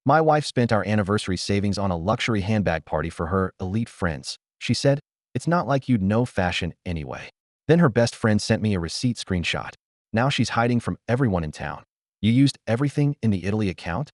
My wife spent our anniversary savings on a luxury handbag party for her elite friends. She said, it's not like you'd know fashion anyway. Then her best friend sent me a receipt screenshot. Now she's hiding from everyone in town. You used everything in the Italy account?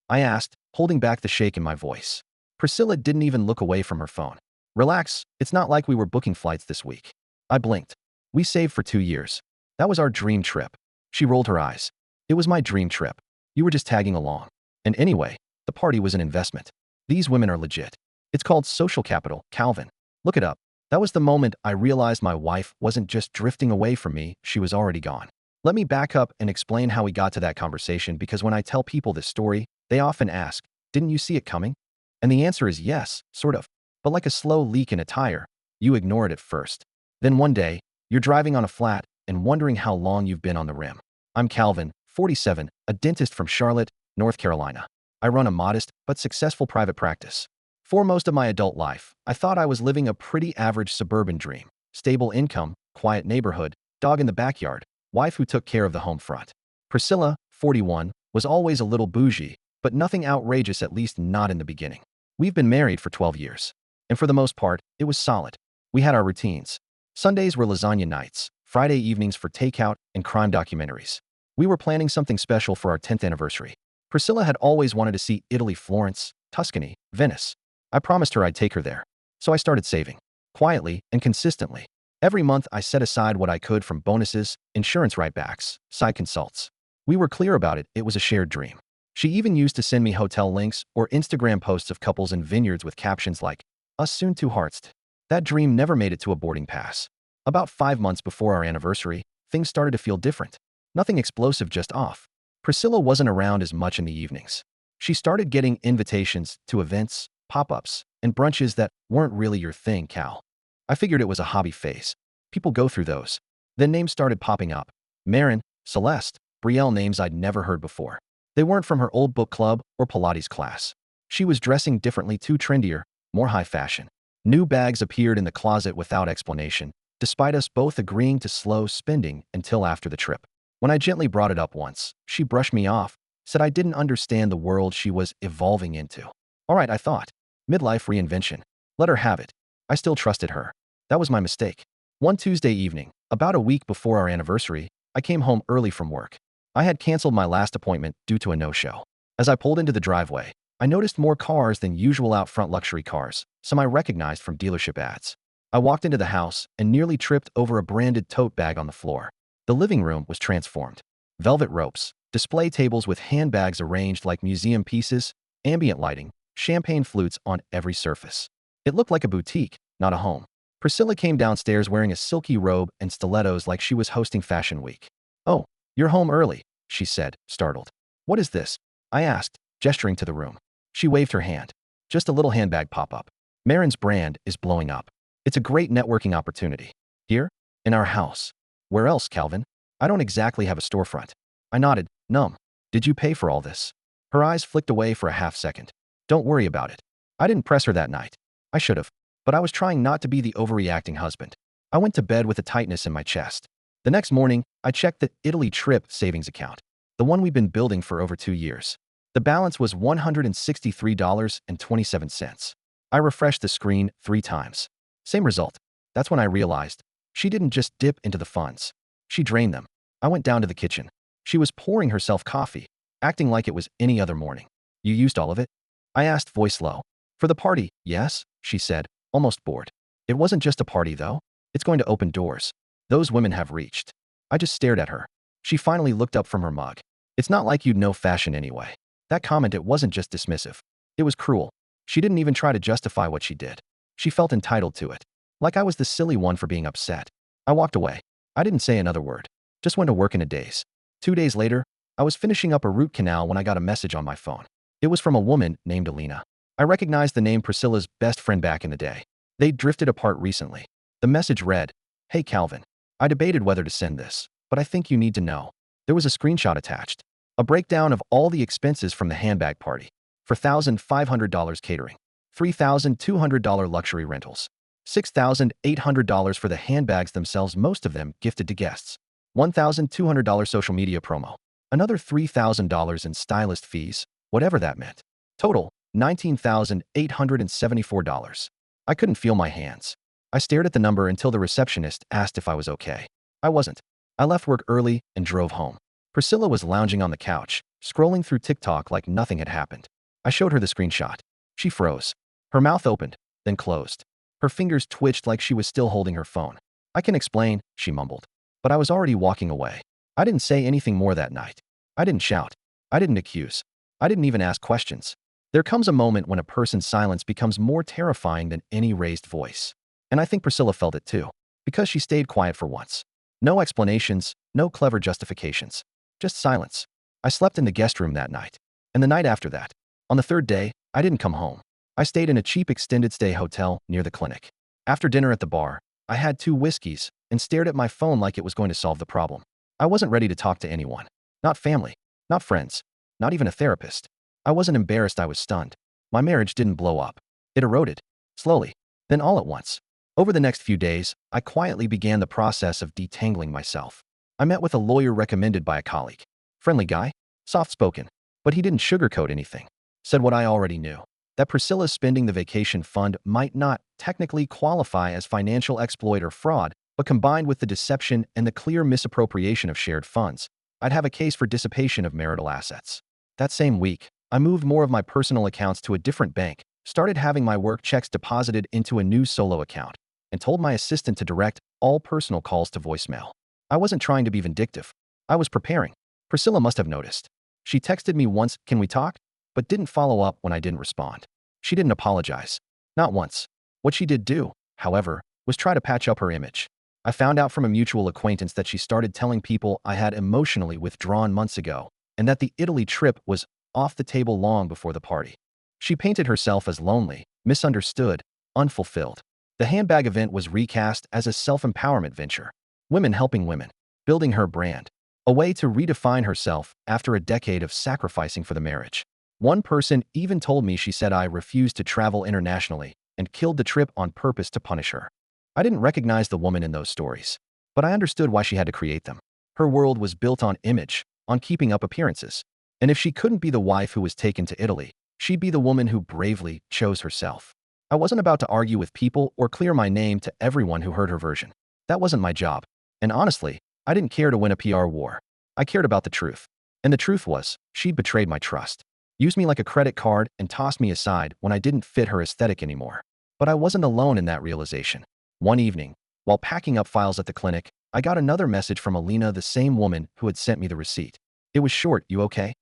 I asked, holding back the shake in my voice. Priscilla didn't even look away from her phone. Relax, it's not like we were booking flights this week. I blinked. We saved for 2 years. That was our dream trip. She rolled her eyes. It was my dream trip. You were just tagging along. And anyway, the party was an investment. These women are legit. It's called social capital, Calvin. Look it up. That was the moment I realized my wife wasn't just drifting away from me, she was already gone. Let me back up and explain how we got to that conversation, because when I tell people this story, they often ask, didn't you see it coming? And the answer is yes, sort of. But like a slow leak in a tire, you ignore it at first. Then one day, you're driving on a flat and wondering how long you've been on the rim. I'm Calvin, 47, a dentist from Charlotte, North Carolina. I run a modest but successful private practice. For most of my adult life, I thought I was living a pretty average suburban dream. Stable income, quiet neighborhood, dog in the backyard, wife who took care of the home front. Priscilla, 41, was always a little bougie, but nothing outrageous, at least not in the beginning. We've been married for 12 years. And for the most part, it was solid. We had our routines. Sundays were lasagna nights, Friday evenings for takeout and crime documentaries. We were planning something special for our 10th anniversary. Priscilla had always wanted to see Italy, Florence, Tuscany, Venice. I promised her I'd take her there. So I started saving. Quietly and consistently. Every month I set aside what I could from bonuses, insurance write-backs, side consults. We were clear about it, it was a shared dream. She even used to send me hotel links or Instagram posts of couples in vineyards with captions like, us soon to hearts. That dream never made it to a boarding pass. About 5 months before our anniversary, things started to feel different. Nothing explosive, just off. Priscilla wasn't around as much in the evenings. She started getting invitations to events, pop-ups, and brunches that weren't really your thing, Cal. I figured it was a hobby phase. People go through those. Then names started popping up. Marin, Celeste, Brielle, names I'd never heard before. They weren't from her old book club or Pilates class. She was dressing differently, too trendier, more high fashion. New bags appeared in the closet without explanation, despite us both agreeing to slow spending until after the trip. When I gently brought it up once, she brushed me off, said I didn't understand the world she was evolving into. All right, I thought. Midlife reinvention. Let her have it. I still trusted her. That was my mistake. One Tuesday evening, about a week before our anniversary, I came home early from work. I had canceled my last appointment due to a no-show. As I pulled into the driveway, I noticed more cars than usual out front, luxury cars, some I recognized from dealership ads. I walked into the house and nearly tripped over a branded tote bag on the floor. The living room was transformed. Velvet ropes, display tables with handbags arranged like museum pieces, ambient lighting, champagne flutes on every surface. It looked like a boutique, not a home. Priscilla came downstairs wearing a silky robe and stilettos like she was hosting Fashion Week. Oh, you're home early, she said, startled. What is this? I asked, gesturing to the room. She waved her hand. Just a little handbag pop-up. Marin's brand is blowing up. It's a great networking opportunity. Here? In our house. Where else, Calvin? I don't exactly have a storefront. I nodded, numb. Did you pay for all this? Her eyes flicked away for a half second. Don't worry about it. I didn't press her that night. I should have. But I was trying not to be the overreacting husband. I went to bed with a tightness in my chest. The next morning, I checked the Italy trip savings account, the one we've been building for over 2 years. The balance was $163.27. I refreshed the screen 3 times. Same result. That's when I realized she didn't just dip into the funds. She drained them. I went down to the kitchen. She was pouring herself coffee, acting like it was any other morning. You used all of it? I asked, voice low. For the party, yes, she said, almost bored. It wasn't just a party, though. It's going to open doors. Those women have reached. I just stared at her. She finally looked up from her mug. It's not like you'd know fashion anyway. That comment, it wasn't just dismissive. It was cruel. She didn't even try to justify what she did. She felt entitled to it. Like I was the silly one for being upset. I walked away. I didn't say another word. Just went to work in a daze. 2 days later, I was finishing up a root canal when I got a message on my phone. It was from a woman named Alina. I recognized the name, Priscilla's best friend back in the day. They'd drifted apart recently. The message read, Hey Calvin, I debated whether to send this, but I think you need to know. There was a screenshot attached. A breakdown of all the expenses from the handbag party. $4,500 catering. $3,200 luxury rentals. $6,800 for the handbags themselves, most of them gifted to guests. $1,200 social media promo. Another $3,000 in stylist fees, whatever that meant. Total, $19,874. I couldn't feel my hands. I stared at the number until the receptionist asked if I was okay. I wasn't. I left work early and drove home. Priscilla was lounging on the couch, scrolling through TikTok like nothing had happened. I showed her the screenshot. She froze. Her mouth opened, then closed. Her fingers twitched like she was still holding her phone. "I can explain," she mumbled. But I was already walking away. I didn't say anything more that night. I didn't shout. I didn't accuse. I didn't even ask questions. There comes a moment when a person's silence becomes more terrifying than any raised voice. And I think Priscilla felt it too, because she stayed quiet for once. No explanations, no clever justifications. Just silence. I slept in the guest room that night. And the night after that. On the third day, I didn't come home. I stayed in a cheap extended stay hotel near the clinic. After dinner at the bar, I had 2 whiskeys and stared at my phone like it was going to solve the problem. I wasn't ready to talk to anyone. Not family. Not friends. Not even a therapist. I wasn't embarrassed, I was stunned. My marriage didn't blow up. It eroded. Slowly. Then all at once. Over the next few days, I quietly began the process of detangling myself. I met with a lawyer recommended by a colleague. Friendly guy. Soft-spoken. But he didn't sugarcoat anything. Said what I already knew. That Priscilla's spending the vacation fund might not technically qualify as financial exploit or fraud, but combined with the deception and the clear misappropriation of shared funds, I'd have a case for dissipation of marital assets. That same week, I moved more of my personal accounts to a different bank, started having my work checks deposited into a new solo account, and told my assistant to direct all personal calls to voicemail. I wasn't trying to be vindictive. I was preparing. Priscilla must have noticed. She texted me once, "Can we talk?" but didn't follow up when I didn't respond. She didn't apologize. Not once. What she did do, however, was try to patch up her image. I found out from a mutual acquaintance that she started telling people I had emotionally withdrawn months ago, and that the Italy trip was off the table long before the party. She painted herself as lonely, misunderstood, unfulfilled. The handbag event was recast as a self-empowerment venture. Women helping women. Building her brand. A way to redefine herself after a decade of sacrificing for the marriage. One person even told me she said I refused to travel internationally and killed the trip on purpose to punish her. I didn't recognize the woman in those stories, but I understood why she had to create them. Her world was built on image, on keeping up appearances. And if she couldn't be the wife who was taken to Italy, she'd be the woman who bravely chose herself. I wasn't about to argue with people or clear my name to everyone who heard her version. That wasn't my job. And honestly, I didn't care to win a PR war. I cared about the truth. And the truth was, she'd betrayed my trust. Used me like a credit card and tossed me aside when I didn't fit her aesthetic anymore. But I wasn't alone in that realization. One evening, while packing up files at the clinic, I got another message from Alina, the same woman who had sent me the receipt. It was short, "You okay?"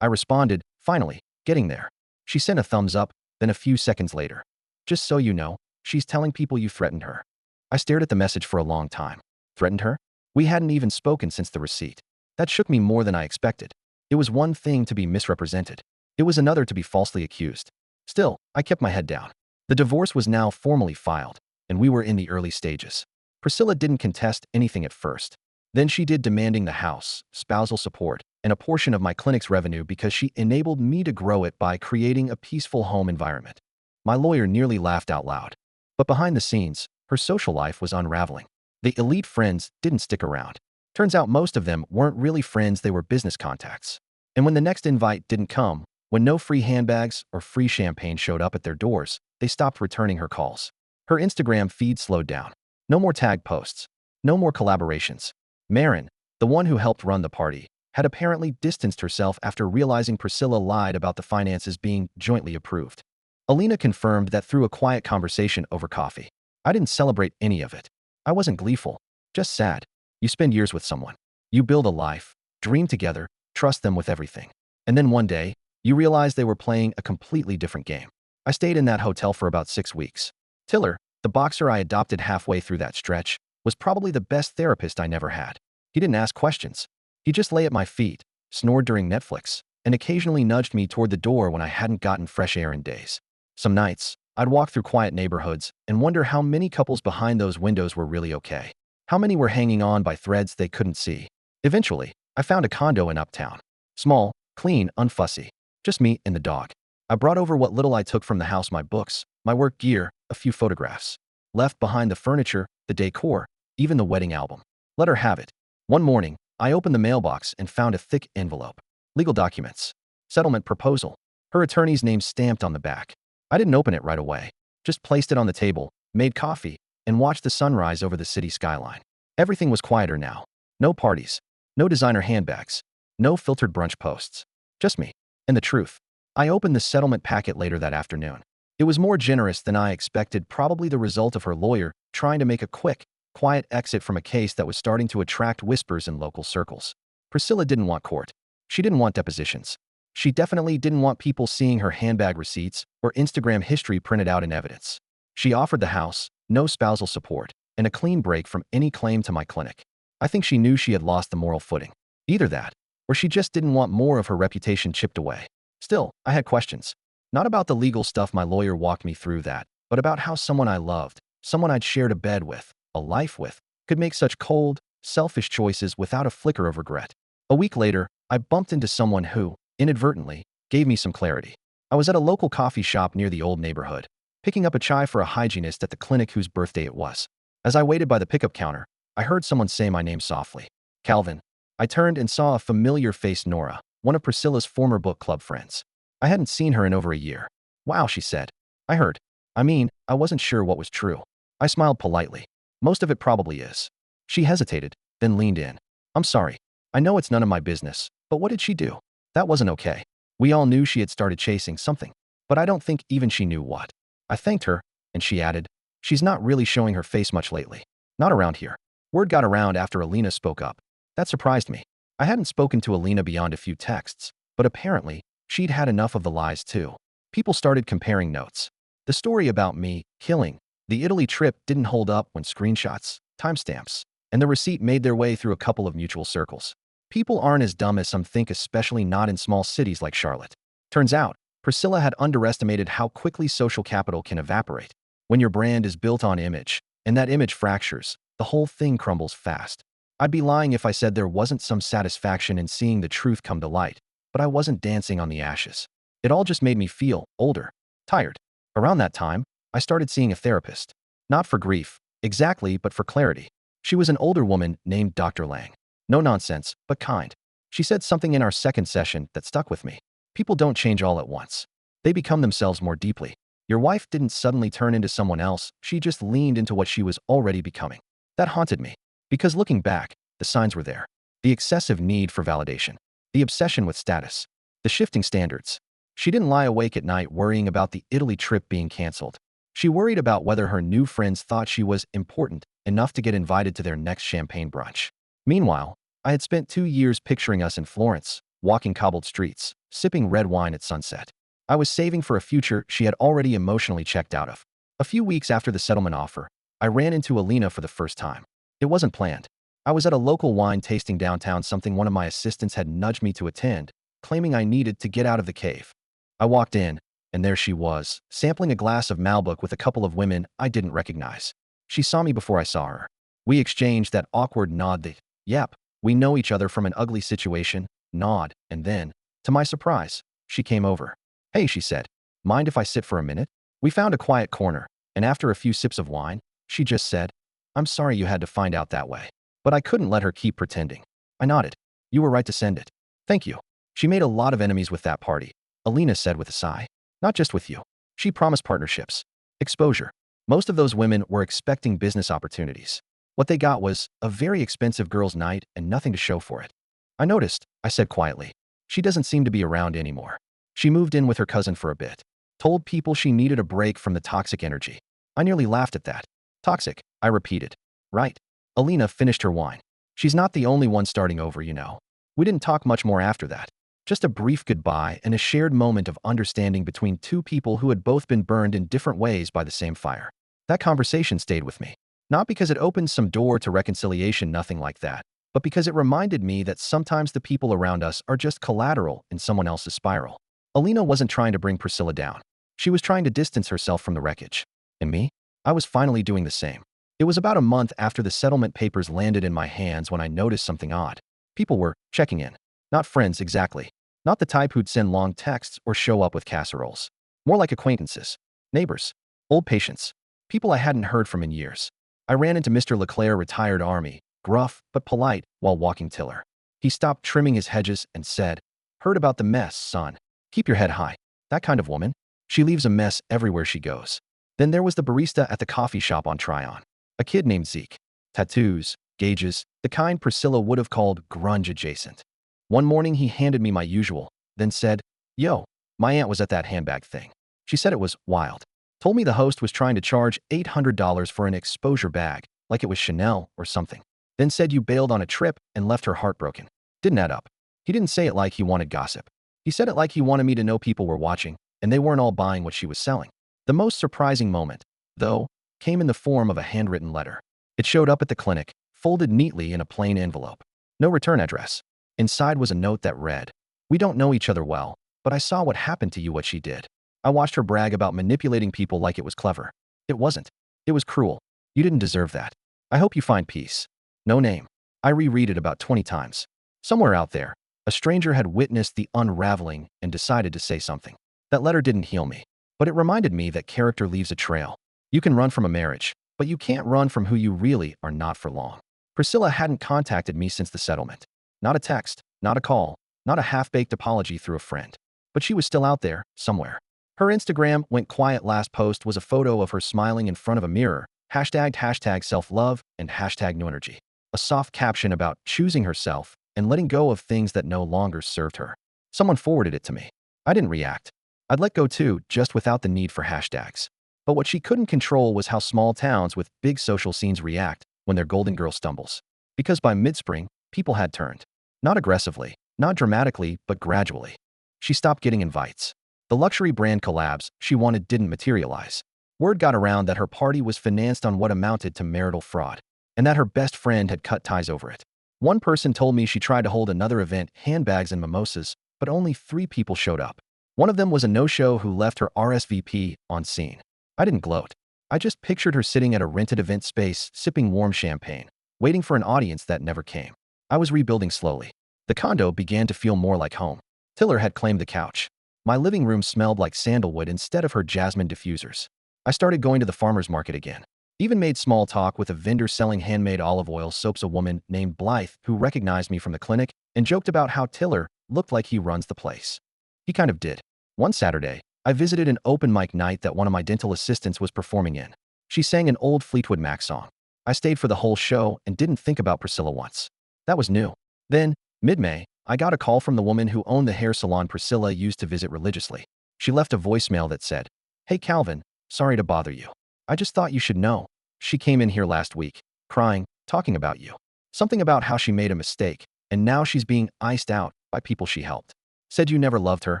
I responded, finally, getting there. She sent a thumbs up, then a few seconds later. "Just so you know, she's telling people you threatened her." I stared at the message for a long time. Threatened her? We hadn't even spoken since the receipt. That shook me more than I expected. It was one thing to be misrepresented. It was another to be falsely accused. Still, I kept my head down. The divorce was now formally filed, and we were in the early stages. Priscilla didn't contest anything at first. Then she did, demanding the house, spousal support, and a portion of my clinic's revenue because she enabled me to grow it by creating a peaceful home environment. My lawyer nearly laughed out loud. But behind the scenes, her social life was unraveling. The elite friends didn't stick around. Turns out most of them weren't really friends, they were business contacts. And when the next invite didn't come, when no free handbags or free champagne showed up at their doors, they stopped returning her calls. Her Instagram feed slowed down. No more tag posts. No more collaborations. Marin, the one who helped run the party, had apparently distanced herself after realizing Priscilla lied about the finances being jointly approved. Alina confirmed that through a quiet conversation over coffee. I didn't celebrate any of it. I wasn't gleeful, just sad. You spend years with someone. You build a life, dream together, trust them with everything. And then one day, you realize they were playing a completely different game. I stayed in that hotel for about 6 weeks. Tiller, the boxer I adopted halfway through that stretch, was probably the best therapist I never had. He didn't ask questions. He just lay at my feet, snored during Netflix, and occasionally nudged me toward the door when I hadn't gotten fresh air in days. Some nights, I'd walk through quiet neighborhoods and wonder how many couples behind those windows were really okay. How many were hanging on by threads they couldn't see. Eventually, I found a condo in Uptown. Small, clean, unfussy. Just me and the dog. I brought over what little I took from the house, my books, my work gear, a few photographs. Left behind the furniture, the decor, even the wedding album. Let her have it. One morning, I opened the mailbox and found a thick envelope. Legal documents. Settlement proposal. her attorney's name stamped on the back. I didn't open it right away, just placed it on the table, made coffee, and watched the sunrise over the city skyline. Everything was quieter now. No parties, no designer handbags, no filtered brunch posts. Just me. And the truth. I opened the settlement packet later that afternoon. It was more generous than I expected, probably the result of her lawyer trying to make a quick, quiet exit from a case that was starting to attract whispers in local circles. Priscilla didn't want court. She didn't want depositions. She definitely didn't want people seeing her handbag receipts or Instagram history printed out in evidence. She offered the house, no spousal support, and a clean break from any claim to my clinic. I think she knew she had lost the moral footing. Either that, or she just didn't want more of her reputation chipped away. Still, I had questions. Not about the legal stuff, my lawyer walked me through that, but about how someone I loved, someone I'd shared a bed with, a life with, could make such cold, selfish choices without a flicker of regret. A week later, I bumped into someone who, inadvertently, gave me some clarity. I was at a local coffee shop near the old neighborhood, picking up a chai for a hygienist at the clinic whose birthday it was. As I waited by the pickup counter, I heard someone say my name softly. Calvin. I turned and saw a familiar face, Nora, one of Priscilla's former book club friends. I hadn't seen her in over a year. Wow, she said. I heard. I wasn't sure what was true. I smiled politely. Most of it probably is. She hesitated, then leaned in. I'm sorry. I know it's none of my business, but what did she do? That wasn't okay. We all knew she had started chasing something, but I don't think even she knew what. I thanked her, and she added, she's not really showing her face much lately. Not around here. Word got around after Alina spoke up. That surprised me. I hadn't spoken to Alina beyond a few texts, but apparently, she'd had enough of the lies too. People started comparing notes. The story about me killing the Italy trip didn't hold up when screenshots, timestamps, and the receipt made their way through a couple of mutual circles. People aren't as dumb as some think, especially not in small cities like Charlotte. Turns out, Priscilla had underestimated how quickly social capital can evaporate. When your brand is built on image, and that image fractures, the whole thing crumbles fast. I'd be lying if I said there wasn't some satisfaction in seeing the truth come to light, but I wasn't dancing on the ashes. It all just made me feel older, tired. Around that time, I started seeing a therapist. Not for grief, exactly, but for clarity. She was an older woman named Dr. Lang. No nonsense, but kind. She said something in our second session that stuck with me. People don't change all at once. They become themselves more deeply. Your wife didn't suddenly turn into someone else, she just leaned into what she was already becoming. That haunted me. Because looking back, the signs were there. The excessive need for validation. The obsession with status. The shifting standards. She didn't lie awake at night worrying about the Italy trip being canceled. She worried about whether her new friends thought she was important enough to get invited to their next champagne brunch. Meanwhile, I had spent 2 years picturing us in Florence, walking cobbled streets, sipping red wine at sunset. I was saving for a future she had already emotionally checked out of. A few weeks after the settlement offer, I ran into Alina for the first time. It wasn't planned. I was at a local wine tasting downtown, something one of my assistants had nudged me to attend, claiming I needed to get out of the cave. I walked in, and there she was, sampling a glass of Malbec with a couple of women I didn't recognize. She saw me before I saw her. We exchanged that awkward nod, the, yep, we know each other from an ugly situation, nod, and then, to my surprise, she came over. Hey, she said, mind if I sit for a minute? We found a quiet corner, and after a few sips of wine, she just said, I'm sorry you had to find out that way. But I couldn't let her keep pretending. I nodded. You were right to send it. Thank you. She made a lot of enemies with that party, Alina said with a sigh. Not just with you. She promised partnerships. Exposure. Most of those women were expecting business opportunities. What they got was a very expensive girls' night and nothing to show for it. I noticed, I said quietly. She doesn't seem to be around anymore. She moved in with her cousin for a bit. Told people she needed a break from the toxic energy. I nearly laughed at that. Toxic, I repeated. Right. Alina finished her wine. She's not the only one starting over, you know. We didn't talk much more after that. Just a brief goodbye and a shared moment of understanding between two people who had both been burned in different ways by the same fire. That conversation stayed with me. Not because it opened some door to reconciliation, nothing like that, but because it reminded me that sometimes the people around us are just collateral in someone else's spiral. Alina wasn't trying to bring Priscilla down. She was trying to distance herself from the wreckage. And me? I was finally doing the same. It was about a month after the settlement papers landed in my hands when I noticed something odd. People were checking in. Not friends exactly. Not the type who'd send long texts or show up with casseroles. More like acquaintances. Neighbors. Old patients. People I hadn't heard from in years. I ran into Mr. Leclerc, retired Army, gruff but polite, while walking Tiller. He stopped trimming his hedges and said, Heard about the mess, son. Keep your head high. That kind of woman. She leaves a mess everywhere she goes. Then there was the barista at the coffee shop on Tryon. A kid named Zeke. Tattoos, gauges, the kind Priscilla would have called grunge adjacent. One morning he handed me my usual, then said, "Yo, my aunt was at that handbag thing. She said it was wild. Told me the host was trying to charge $800 for an exposure bag, like it was Chanel or something. Then said you bailed on a trip and left her heartbroken. Didn't add up. He didn't say it like he wanted gossip. He said it like he wanted me to know people were watching, and they weren't all buying what she was selling." The most surprising moment, though, came in the form of a handwritten letter. It showed up at the clinic, folded neatly in a plain envelope. No return address. Inside was a note that read, "We don't know each other well, but I saw what happened to you what she did. I watched her brag about manipulating people like it was clever. It wasn't. It was cruel. You didn't deserve that. I hope you find peace." No name. I reread it about 20 times. Somewhere out there, a stranger had witnessed the unraveling and decided to say something. That letter didn't heal me, but it reminded me that character leaves a trail. You can run from a marriage, but you can't run from who you really are not for long. Priscilla hadn't contacted me since the settlement. Not a text, not a call, not a half-baked apology through a friend. But she was still out there, somewhere. Her Instagram went quiet. Last post was a photo of her smiling in front of a mirror, hashtagged #self-love and #new energy. A soft caption about choosing herself and letting go of things that no longer served her. Someone forwarded it to me. I didn't react. I'd let go too, just without the need for hashtags. But what she couldn't control was how small towns with big social scenes react when their golden girl stumbles. Because by mid-spring, people had turned. Not aggressively, not dramatically, but gradually. She stopped getting invites. The luxury brand collabs she wanted didn't materialize. Word got around that her party was financed on what amounted to marital fraud, and that her best friend had cut ties over it. One person told me she tried to hold another event, handbags and mimosas, but only 3 people showed up. One of them was a no-show who left her RSVP on scene. I didn't gloat. I just pictured her sitting at a rented event space, sipping warm champagne, waiting for an audience that never came. I was rebuilding slowly. The condo began to feel more like home. Tiller had claimed the couch. My living room smelled like sandalwood instead of her jasmine diffusers. I started going to the farmer's market again. Even made small talk with a vendor selling handmade olive oil soaps, a woman named Blythe who recognized me from the clinic and joked about how Tiller looked like he runs the place. He kind of did. One Saturday, I visited an open mic night that one of my dental assistants was performing in. She sang an old Fleetwood Mac song. I stayed for the whole show and didn't think about Priscilla once. That was new. Then, mid-May, I got a call from the woman who owned the hair salon Priscilla used to visit religiously. She left a voicemail that said, "Hey Calvin, sorry to bother you. I just thought you should know. She came in here last week, crying, talking about you. Something about how she made a mistake, and now she's being iced out by people she helped. Said you never loved her,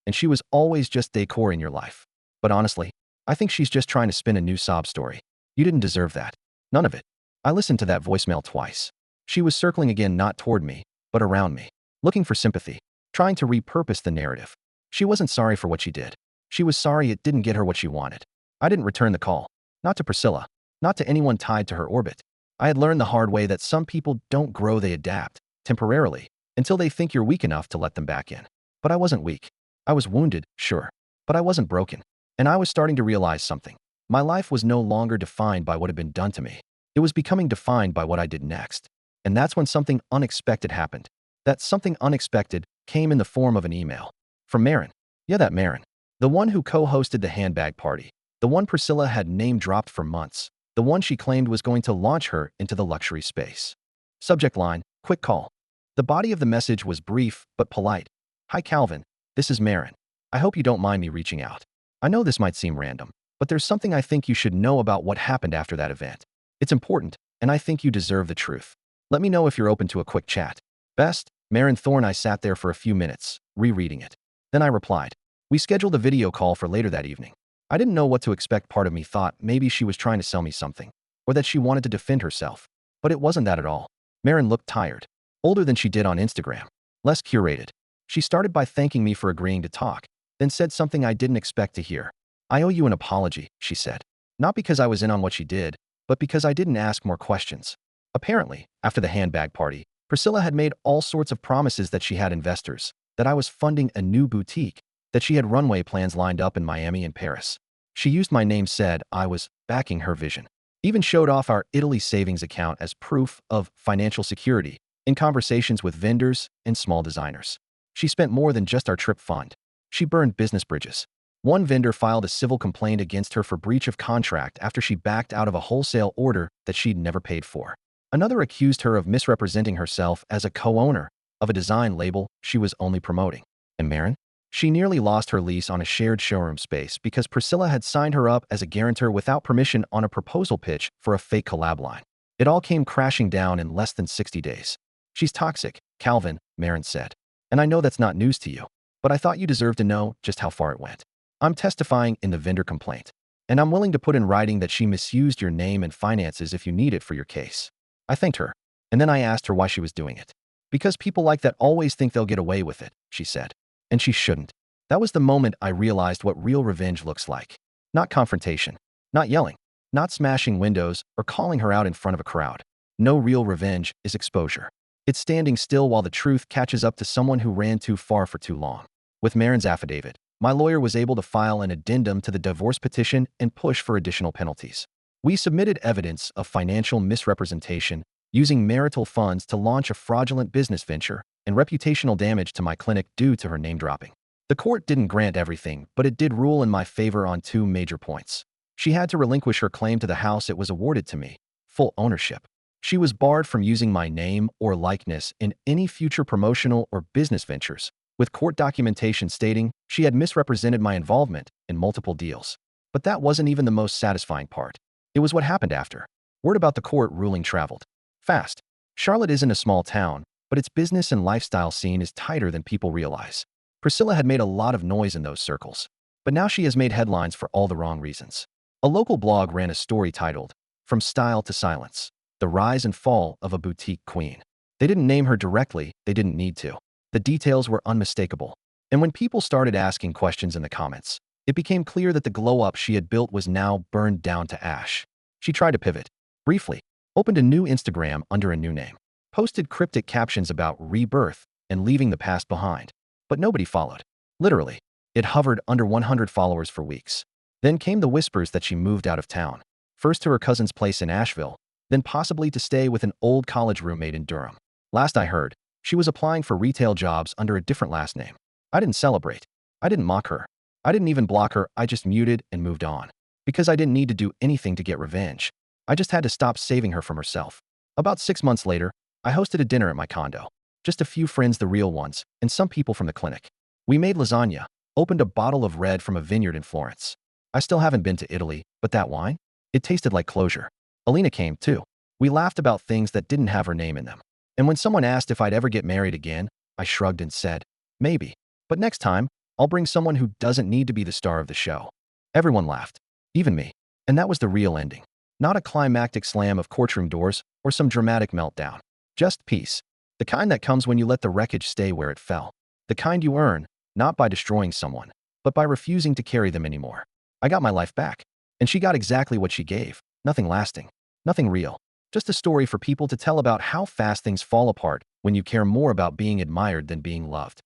and she was always just decor in your life. But honestly, I think she's just trying to spin a new sob story. You didn't deserve that. None of it." I listened to that voicemail twice. She was circling again, not toward me, but around me, looking for sympathy, trying to repurpose the narrative. She wasn't sorry for what she did. She was sorry it didn't get her what she wanted. I didn't return the call. Not to Priscilla. Not to anyone tied to her orbit. I had learned the hard way that some people don't grow, they adapt, temporarily, until they think you're weak enough to let them back in. But I wasn't weak. I was wounded, sure, but I wasn't broken. And I was starting to realize something. My life was no longer defined by what had been done to me. It was becoming defined by what I did next. And that's when something unexpected happened. That something unexpected came in the form of an email. From Marin. Yeah, that Marin. The one who co-hosted the handbag party. The one Priscilla had name-dropped for months. The one she claimed was going to launch her into the luxury space. Subject line, quick call. The body of the message was brief but polite. "Hi Calvin, this is Marin. I hope you don't mind me reaching out. I know this might seem random, but there's something I think you should know about what happened after that event. It's important, and I think you deserve the truth. Let me know if you're open to a quick chat. Best, Marin Thorne." I sat there for a few minutes, rereading it. Then I replied. We scheduled a video call for later that evening. I didn't know what to expect. Part of me thought maybe she was trying to sell me something, or that she wanted to defend herself. But it wasn't that at all. Marin looked tired. Older than she did on Instagram. Less curated. She started by thanking me for agreeing to talk, then said something I didn't expect to hear. "I owe you an apology," she said. "Not because I was in on what she did, but because I didn't ask more questions." Apparently, after the handbag party, Priscilla had made all sorts of promises that she had investors, that I was funding a new boutique, that she had runway plans lined up in Miami and Paris. She used my name, said I was backing her vision. Even showed off our Italy savings account as proof of financial security in conversations with vendors and small designers. She spent more than just our trip fund. She burned business bridges. One vendor filed a civil complaint against her for breach of contract after she backed out of a wholesale order that she'd never paid for. Another accused her of misrepresenting herself as a co-owner of a design label she was only promoting. And Marin? She nearly lost her lease on a shared showroom space because Priscilla had signed her up as a guarantor without permission on a proposal pitch for a fake collab line. It all came crashing down in less than 60 days. She's toxic, Calvin, Marin said. And I know that's not news to you, but I thought you deserved to know just how far it went. I'm testifying in the vendor complaint, and I'm willing to put in writing that she misused your name and finances if you need it for your case. I thanked her, and then I asked her why she was doing it. Because people like that always think they'll get away with it, she said. And she shouldn't. That was the moment I realized what real revenge looks like. Not confrontation, not yelling, not smashing windows or calling her out in front of a crowd. No, real revenge is exposure. It's standing still while the truth catches up to someone who ran too far for too long. With Marin's affidavit, my lawyer was able to file an addendum to the divorce petition and push for additional penalties. We submitted evidence of financial misrepresentation using marital funds to launch a fraudulent business venture and reputational damage to my clinic due to her name dropping. The court didn't grant everything, but it did rule in my favor on two major points. She had to relinquish her claim to the house it was awarded to me, full ownership. She was barred from using my name or likeness in any future promotional or business ventures, with court documentation stating she had misrepresented my involvement in multiple deals. But that wasn't even the most satisfying part. It was what happened after. Word about the court ruling traveled fast. Charlotte isn't a small town, but its business and lifestyle scene is tighter than people realize. Priscilla had made a lot of noise in those circles, but now she has made headlines for all the wrong reasons. A local blog ran a story titled, "From Style to Silence: The Rise and Fall of a Boutique Queen." They didn't name her directly, they didn't need to. The details were unmistakable. And when people started asking questions in the comments, it became clear that the glow-up she had built was now burned down to ash. She tried to pivot, briefly, opened a new Instagram under a new name, posted cryptic captions about rebirth and leaving the past behind. But nobody followed. Literally, it hovered under 100 followers for weeks. Then came the whispers that she moved out of town, first to her cousin's place in Asheville, then possibly to stay with an old college roommate in Durham. Last I heard, she was applying for retail jobs under a different last name. I didn't celebrate. I didn't mock her. I didn't even block her. I just muted and moved on. Because I didn't need to do anything to get revenge. I just had to stop saving her from herself. About 6 months later, I hosted a dinner at my condo. Just a few friends, the real ones, and some people from the clinic. We made lasagna, opened a bottle of red from a vineyard in Florence. I still haven't been to Italy, but that wine? It tasted like closure. Alina came, too. We laughed about things that didn't have her name in them. And when someone asked if I'd ever get married again, I shrugged and said, maybe. But next time, I'll bring someone who doesn't need to be the star of the show. Everyone laughed. Even me. And that was the real ending. Not a climactic slam of courtroom doors or some dramatic meltdown. Just peace. The kind that comes when you let the wreckage stay where it fell. The kind you earn, not by destroying someone, but by refusing to carry them anymore. I got my life back. And she got exactly what she gave. Nothing lasting. Nothing real. Just a story for people to tell about how fast things fall apart when you care more about being admired than being loved.